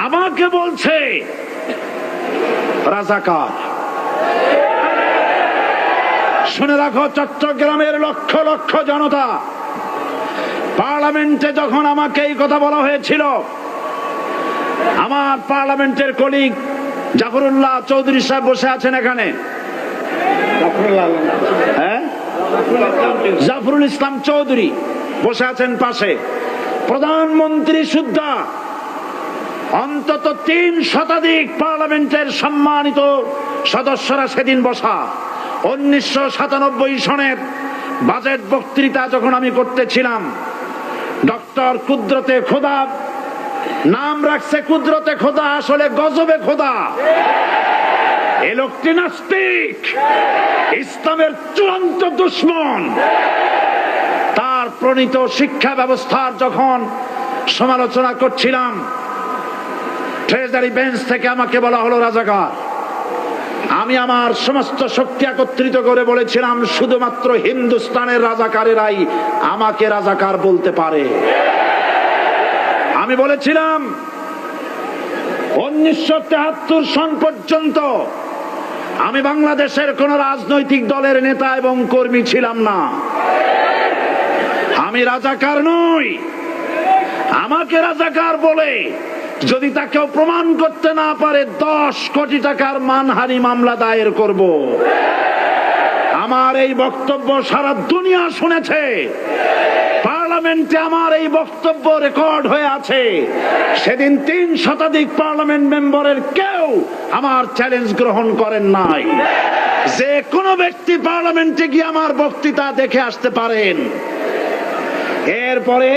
আমাকে বলছে রাজাকার। শুনে রাখো চট্টগ্রামের লক্ষ লক্ষ জনতা, পার্লামেন্টে যখন আমাকে এই কথা বলা হয়েছিল, আমার পার্লামেন্টের কলিগ জাফরুল্লাহ চৌধুরী সাহেব বসে আছেন এখানে, হ্যাঁ, জাফরুল ইসলাম চৌধুরী বসে আছেন পাশে, প্রধানমন্ত্রী সুদ্ধা, অন্তত 3 শতাধিক পার্লামেন্টের সম্মানিত সদস্যরা সেদিন বসা। 1997 সনের বাজেট বক্তৃতা যখন আমি করতেছিলাম, ডক্টর কুদরতে খোদা, নাম রাখছে কুদরতে খোদা, আসলে গজবে খোদা। এ লোকটি নাস্তিক, ইসলামের চূড়ান্ত দুশমন। তার প্রণীত শিক্ষা ব্যবস্থার যখন সমালোচনা করছিলাম, ট্রেজারি বেঞ্চ থেকে আমাকে বলা হলো রাজাকার। আমি আমার সমস্ত শক্তি একত্রিত করে বলেছিলাম, শুধুমাত্র হিন্দুস্তানের রাজাকারেরাই আমাকে রাজাকার বলতে পারে। আমি বলেছিলাম 1973 সন পর্যন্ত আমি বাংলাদেশের কোন রাজনৈতিক দলের নেতা এবং কর্মী ছিলাম না। আমি রাজাকার নই। আমাকে রাজাকার বলে যদি তাকেও প্রমাণ করতে না পারে, 10 কোটি টাকার মানহানি মামলা দায়ের করব। আমার এই বক্তব্য সারা দুনিয়া শুনেছে। পার্লামেন্টে আমার এই বক্তব্য রেকর্ড হয়ে আছে। সেদিন 3 শতাধিক পার্লামেন্ট মেম্বারের কেউ আমার চ্যালেঞ্জ গ্রহণ করেন নাই। যে কোনো ব্যক্তি পার্লামেন্টে গিয়ে আমার বক্তৃতা দেখে আসতে পারেন। এরপরে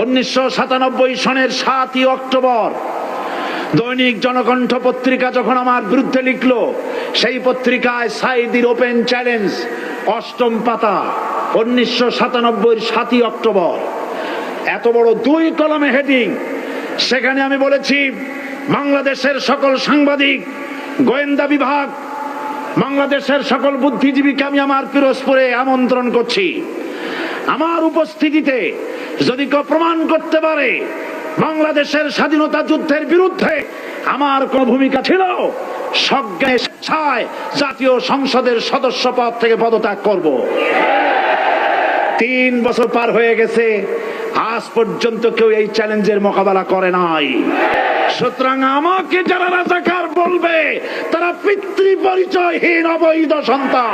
1997 সনের 7 অক্টোবর দৈনিক জনকণ্ঠ পত্রিকা যখন আমার বিরুদ্ধে লিখলো, সেই পত্রিকায় সাইদির ওপেন চ্যালেঞ্জ 8ম পাতা, 1997 7 অক্টোবর, এত বড় 2 কলমে হেডিং। সেখানে আমি বলেছি, বাংলাদেশের সকল সাংবাদিক, গোয়েন্দা বিভাগ, বাংলাদেশের সকল বুদ্ধিজীবীকে আমি আমার পিরোজপুরে আমন্ত্রণ করছি। আমার উপস্থিতিতে যদি কেউ প্রমাণ করতে পারে বাংলাদেশের স্বাধীনতা যুদ্ধের বিরুদ্ধে আমার কোন ভূমিকা ছিল, সজ্ঞানে স্বেচ্ছায় জাতীয় সংসদের সদস্য পদ থেকে পদত্যাগ করব। 3 বছর পার হয়ে গেছে, আজ পর্যন্ত কেউ এই চ্যালেঞ্জের মোকাবেলা করে নাই। সুতরাং আমাকে যারা রাজাকার বলবে, তারা পিতৃ পরিচয়হীন অবৈধ সন্তান।